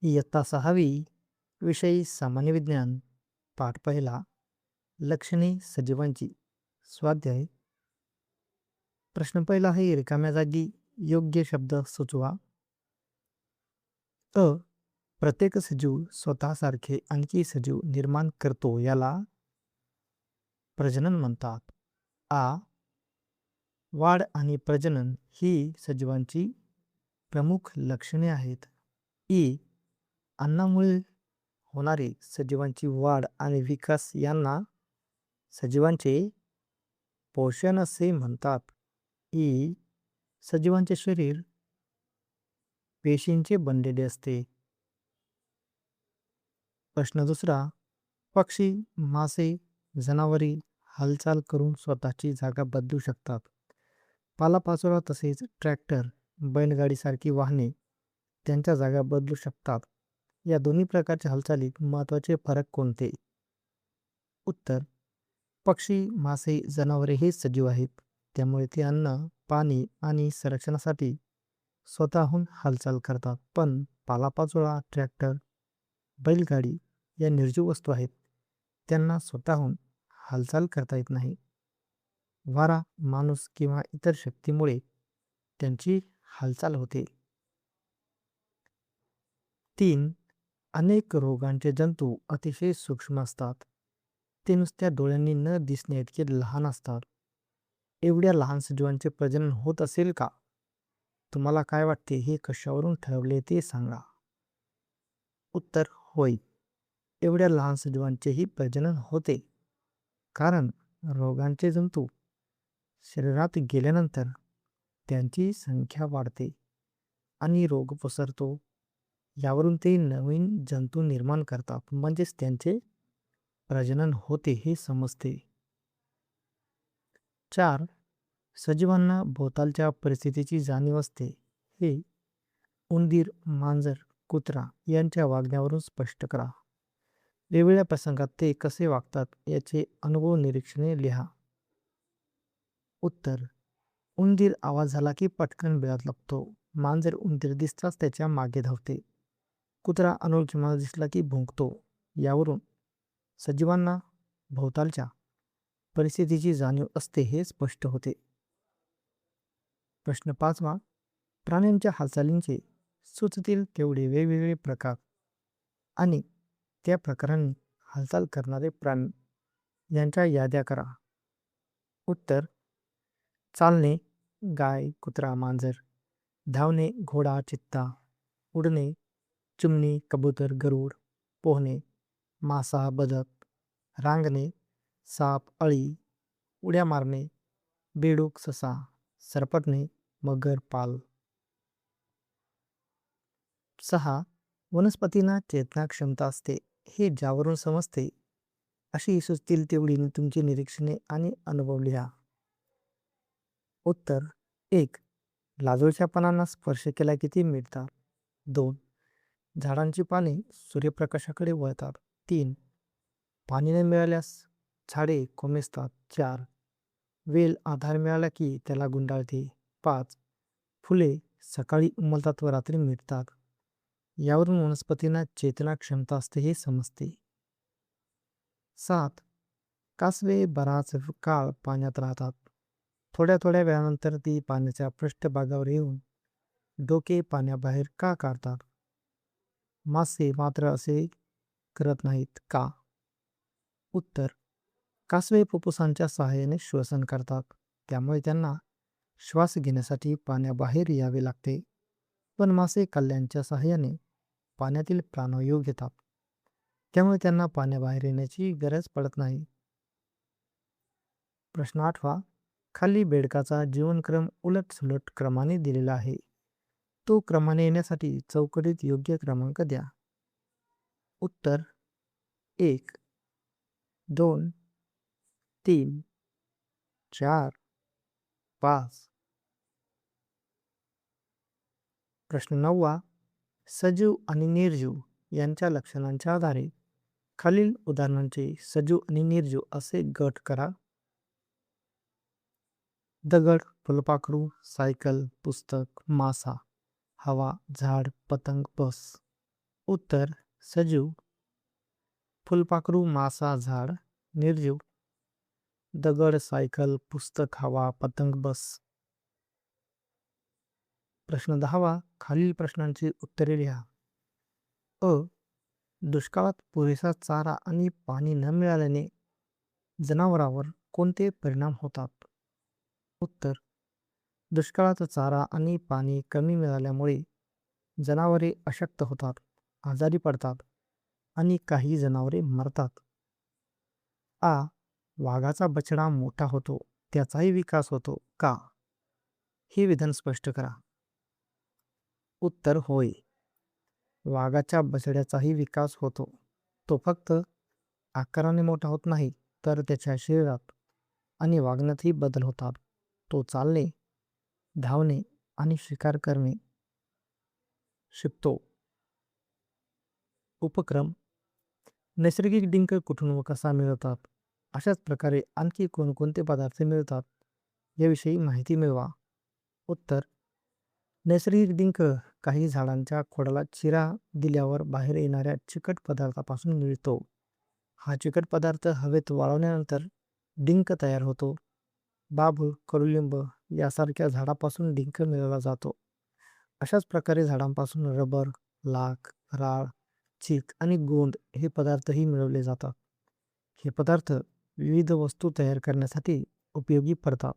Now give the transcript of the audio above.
इयत्ता 6वी विषय सामान्य विज्ञान पाठ पहिला लक्षणे सजीवांची स्वाध्याय प्रश्न पहिला आहे रिकाम्या जागी योग्य शब्द सुचवा. अ प्रत्येक सजीव स्वतःसारखे आणखी सजीव निर्माण करतो याला प्रजनन म्हणतात. आ वाढ आणि प्रजनन ही सजीवांची प्रमुख लक्षणे आहेत. ई अन्नामुळे होणारे सजीवांची वाढ आणि विकास यांना सजीवांचे पोषण असे म्हणतात. ई सजीवांचे शरीर पेशींचे बनलेले असते. प्रश्न दुसरा पक्षी, मासे, जनावरे हालचाल करून स्वतःची जागा बदलू शकतात. पालापाचोळा तसेच ट्रॅक्टर, बैलगाडीसारखी वाहने त्यांच्या जागा बदलू शकतात. या दोन्ही प्रकारच्या हालचालीत महत्त्वाचे फरक कोणते? उत्तर पक्षी, मासे, जनावरे हे सजीव आहेत. त्यामुळे ते अन्न, पाणी आणि संरक्षणासाठी स्वतःहून हालचाल करतात. पण पालापाचोळा, ट्रॅक्टर, बैलगाडी या निर्जीव वस्तू आहेत. त्यांना स्वतःहून हालचाल करता येत नाही. वारा, माणूस किंवा इतर शक्तीमुळे त्यांची हालचाल होते. 3. अनेक रोगांचे जंतू अतिशय सूक्ष्म असतात. ते नुसत्या डोळ्यांनी न दिसणे इतके लहान असतात. एवढ्या लहान सजीवांचे प्रजनन होत असेल का? तुम्हाला काय वाटते, हे कशावरून ठरवले ते सांगा. उत्तर होय. एवढ्या लहान सजीवांचेही प्रजनन होते. कारण रोगांचे जंतू शरीरात गेल्यानंतर त्यांची संख्या वाढते आणि रोग पसरतो. यावरून ते नवीन जंतू निर्माण करतात, म्हणजेच त्यांचे प्रजनन होते हे समजते. 4. सजीवांना भोवतालच्या परिस्थितीची जाणीव असते. हे उंदीर, मांजर, कुत्रा यांच्या वागण्यावरून स्पष्ट करा. वेगवेगळ्या प्रसंगात ते कसे वागतात याचे अनुभव निरीक्षणे लिहा. उत्तर उंदीर आवाज झाला की पटकन बिळात लपतो. मांजर उंदीर दिसताच त्याच्या मागे धावते. कुत्रा अनोळखी माणूस दिसला की भुंकतो. यावरून सजीवांना भोवतालच्या परिस्थितीची जाणीव असते हे स्पष्ट होते. प्रश्न 5वा प्राण्यांच्या हालचालींचे सुचतील तेवढे वेगवेगळे प्रकार आणि त्या प्रकारांनी हालचाल करणारे प्राणी यांच्या याद्या करा. उत्तर चालणे गाय, कुत्रा, मांजर, धावणे घोडा, चित्ता, उडणे चिमणी, कबूतर, गरुड, पोहणे मासा, बदक, रांगणे साप, अळी, उड्या मारणे बेडूक, ससा, सरपटणे मगर, पाल. 6. वनस्पतींना चेतना क्षमता असते. हे ज्यावरून समजते अशी सुचतील तेवढी तुमची निरीक्षणे आणि अनुभव लिहा. उत्तर 1. लाजूच्या पानांना स्पर्श केला की ती मिळतात. 2. झाडांची पाने सूर्यप्रकाशाकडे वळतात. 3. पाणी न मिळाल्यास झाडे कोमेजतात. 4. वेल आधार मिळाला की त्याला गुंडाळते. 5. फुले सकाळी उमलतात व रात्री मिटतात. यावरून वनस्पतींना चेतना क्षमता असते हे समजते. 7. कासवे बराच काळ पाण्यात राहतात. थोड्या थोड्या वेळानंतर ती पाण्याच्या पृष्ठभागावर येऊन डोके पाण्याबाहेर का काढतात? मासे मात्र असे करत नाहीत का? उत्तर कासवे फुफ्फुसांच्या सहाय्याने श्वसन करतात. त्यामुळे त्यांना श्वास घेण्यासाठी पाण्याबाहेर यावे लागते. पण मासे कल्ल्यांच्या सहाय्याने पाण्यातील प्राणवायू घेतात. त्यामुळे त्यांना पाण्याबाहेर येण्याची गरज पडत नाही. प्रश्न 8वा खाली बेडकाचा जीवनक्रम उलटसुलट क्रमाने दिलेला आहे. तो क्रमाने येण्यासाठी चौकटीत योग्य क्रमांक द्या. उत्तर 1 2 3 4 5. प्रश्न 9वा सजीव आणि निर्जीव यांच्या लक्षणांच्या आधारे खालील उदाहरणांचे सजीव आणि निर्जीव असे गट करा. दगड, फुलपाखरू, सायकल, पुस्तक, मासा, हवा, झाड, पतंग, बस. उत्तर सजीव. फुलपाखरू, मासा, झाड. निर्जीव. दगड, सायकल, पुस्तक, हवा, पतंग, बस. प्रश्न 10वा. खालील प्रश्नांची उत्तरे लिहा. अ. दुष्काळात पुरेसा चारा आणि पाणी न मिळाल्याने जनावरांवर कोणते परिणाम होतात? उत्तर. दुष्काळात चारा आणि पाणी कमी मिळाल्यामुळे जनावरे अशक्त होतात, आजारी पडतात आणि काही जनावरे मरतात. आ. वाघाचा बछडा मोठा होतो, त्याचाही विकास होतो का? हे विधान स्पष्ट करा. उत्तर होय. वाघाच्या बछड्याचाही विकास होतो. तो फक्त आकाराने मोठा होत नाही, तर त्याच्या शरीरात आणि वागण्यातही बदल होतात. तो चालणे, धावणे आणि शिकार करणे शिकतो. उपक्रम. नैसर्गिक डिंक कुठून व कसा मिळवतात? अशाच प्रकारे आणखी कोणकोणते पदार्थ मिळतात याविषयी माहिती मिळवा. उत्तर. नैसर्गिक डिंक काही झाडांच्या खोडाला चिरा दिल्यावर बाहेर येणाऱ्या चिकट पदार्थापासून मिळतो. हा चिकट पदार्थ हवेत वाळवल्यानंतर डिंक तयार होतो. बाभूळ, कडुलिंब यासारख्या झाडापासून डिंक मिळवला जातो. अशाच प्रकारे झाडांपासून रबर, लाख, राळ, चीक आणि गोंद हे पदार्थही मिळवले जातात. हे पदार्थ विविध वस्तू तयार करण्यासाठी उपयोगी पडतात.